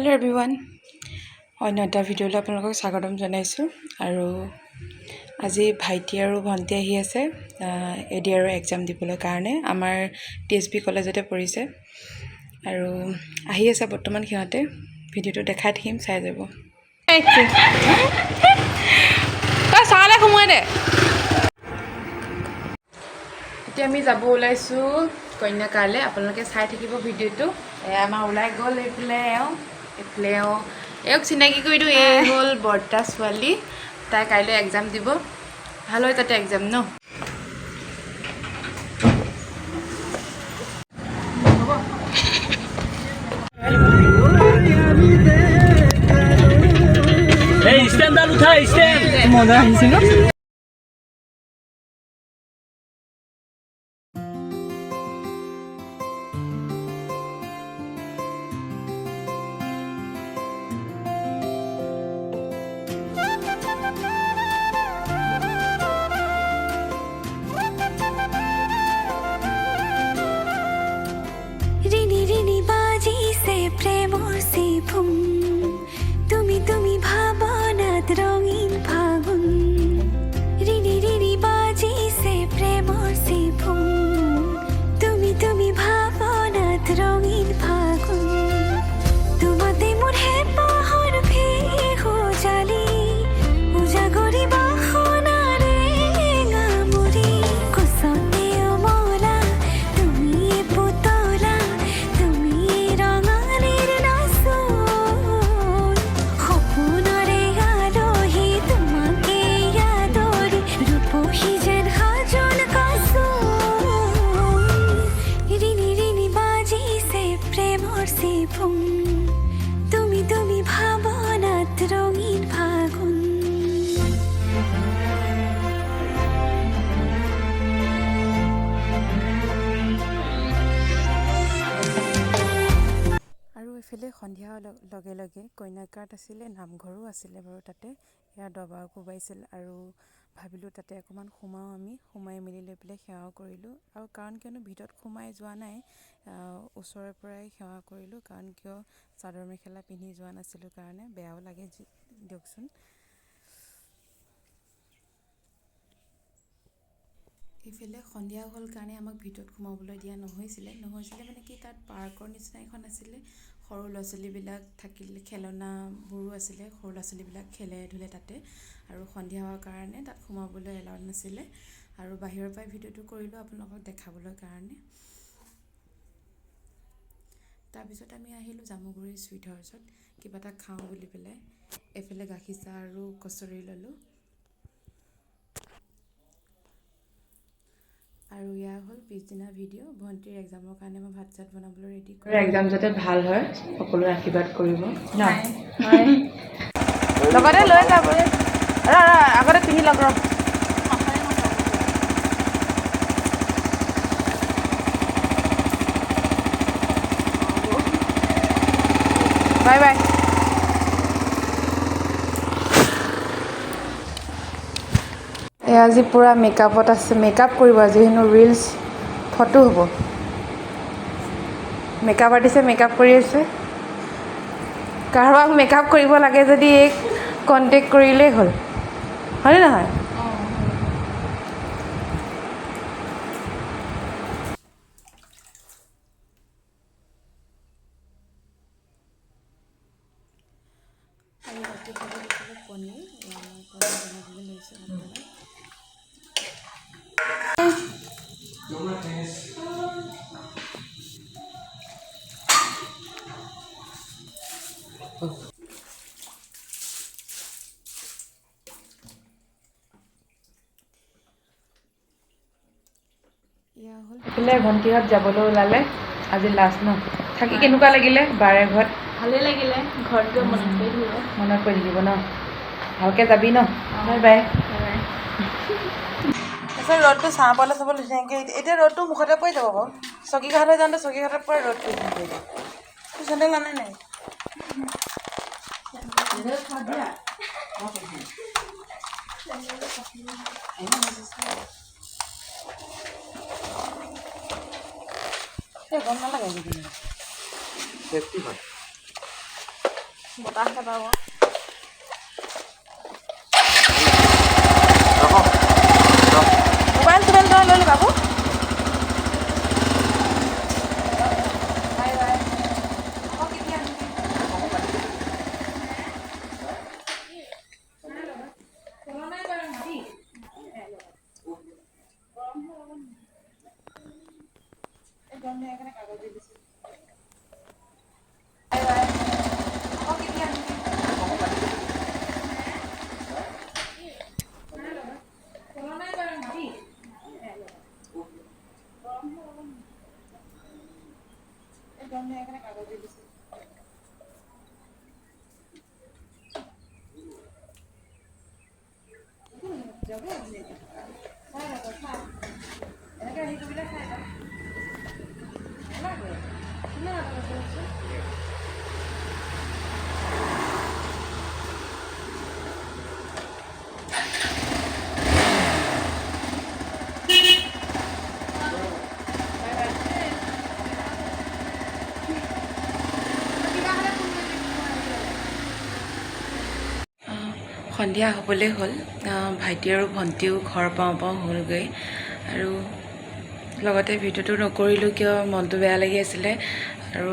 Hello' everyone, অন্য এটা ভিডিঅ'লৈ আপোনালোকক স্বাগতম জনাইছোঁ। আৰু আজি ভাইটি আৰু ভণ্টি আহি আছে এডিআৰৰ এক্সাম দিবলৈ কাৰণে। আমাৰ TSB কলেজতে পৰিছে আৰু আহি আছে বৰ্তমান সিহঁতে। ভিডিঅ'টো দেখাই থাকিম, চাই যাব। চালে সোমোৱাই দে। এতিয়া আমি যাব ওলাইছোঁ কন্যাকাৰলৈ। আপোনালোকে চাই থাকিব ভিডিঅ'টো। আমাৰ ওলাই গ'ল এইফালে এওঁক চিনাকি কৰি দিওঁ। এই হ'ল বৰ্তা ছোৱালী, তাই কাইলৈ এক্সাম দিব। ভাল হয় তাতে এক্সাম ন। ষ্টেণ্ডাল উঠা ষ্টেণ্ড মজা আহিছিল। তুমি ভাবনাত রঙিন ফাগুন, রিনি রিনি বাজিছে প্রেমর সিফুন। তুমি ভাবনাত রঙিন ফাগুন, তোমাতে মোর হেপাহর ভিহু জালি উজাগরি বাহনারে গামুরি কুসনে অমলা। তুমি পুতলা, তুমি রঙালির নাচুন, সপোনরে আলোহি তোমাকে আদরি রূপহী যেন সাজন কাচুন। রিনি রিনি বাজিছে প্রেমর সিফুন, তুমি ভাবনাত রঙিন ফাগুন। আৰু এইফালে সন্ধিয়া লগে লগে কন্যাকাৰত আছিলে, নামঘৰো আছিলে বাৰু তাতে। সেয়া দবাও কোবাইছিল আৰু ভাবিলোঁ তাতে অকণমান সোমাই মেলি লৈ পেলাই সেৱাও কৰিলোঁ। আৰু কাৰণ কিয়নো ভিতৰত সোমাই যোৱা নাই, ওচৰৰ পৰাই সেৱা কৰিলোঁ। কাৰণ কিয় চাদৰ মেখেলা পিন্ধি যোৱা নাছিলোঁ কাৰণে বেয়াও লাগে দিয়কচোন। এইফালে সন্ধিয়া হ'ল কাৰণে আমাক ভিতৰত সোমাবলৈ দিয়া নহৈছিলে মানে কি, তাত পাৰ্কৰ নিচিনা এখন আছিলে। সৰু ল'ৰা ছোৱালীবিলাক থাকিলে, খেলনাবোৰো আছিলে। সৰু ল'ৰা ছোৱালীবিলাক খেলে ধূলে তাতে। আৰু সন্ধিয়া হোৱাৰ কাৰণে তাত সোমাবলৈ এলাউড নাছিলে। আৰু বাহিৰৰ পৰাই ভিডিঅ'টো কৰিলোঁ আপোনালোকক দেখাবলৈ কাৰণে। তাৰপিছত আমি আহিলোঁ জামুগুৰি চুইট হাউচত কিবা এটা খাওঁ বুলি পেলাই। এইফালে গাখীৰ চাহ আৰু কচৰি ল'লোঁ। আৰু এয়া হ'ল পিছদিনা ভিডিঅ'। ভণ্টিৰ এক্সামৰ কাৰণে মই ভাত চাত বনাবলৈ ৰেডি কৰোঁ। এক্সাম যাতে ভাল হয় সকলোৱে আশীৰ্বাদ কৰিব ন। লগতে লৈ যাব, আগতে পিন্ধি লওক। Bye bye. আজি পূৰা মেকআপত আছে, মেকআপ কৰিব আজি হেনো। ৰিলছ ফটো হ'ব। মেকআপ আৰ্টিষ্টে মেকআপ কৰি আছে। কাৰোবাক মেকআপ কৰিব লাগে যদি এইক কণ্টেক্ট কৰিলেই হ'ল, হয়নে নহয়? আৰু ৰাতি খাবলৈ দিছিলোঁ পনীৰ বনাবলৈ লৈছোঁ বৰ্তমান। এইফালে ভণ্টিহঁত যাবলৈ ওলালে। আজি লাষ্ট ন। থাকি কেনেকুৱা লাগিলে বাৰে ঘৰত? ভালেই লাগিলে। ঘৰত গৈ মনত পৰি থাকিব ন। ভালকৈ যাবি ন। Bye bye. তাৰপিছত ৰ'দটো ছাঁ পালে চাবলৈ ধুনীয়াকৈ। এতিয়া ৰ'দটো মুখতে পৰি যাব বাৰু। চকীঘাটলৈ যাওঁতে চকীঘাটৰ পৰা ৰ'দ পৰি যাব। তোৰ চেণ্ডেল আনে নাই? গম নালাগে বতাহ এটা পাব। মোবাইল চোবাইল তই লৈ বাবু। সন্ধিয়া হ'বলৈ হ'ল। ভাইটি আৰু ভণ্টিও ঘৰ পাওঁ পাওঁ হ'লগৈ আৰু লগতে ভিডিঅ'টো নকৰিলোঁ কিয় মনটো বেয়া লাগি আছিলে আৰু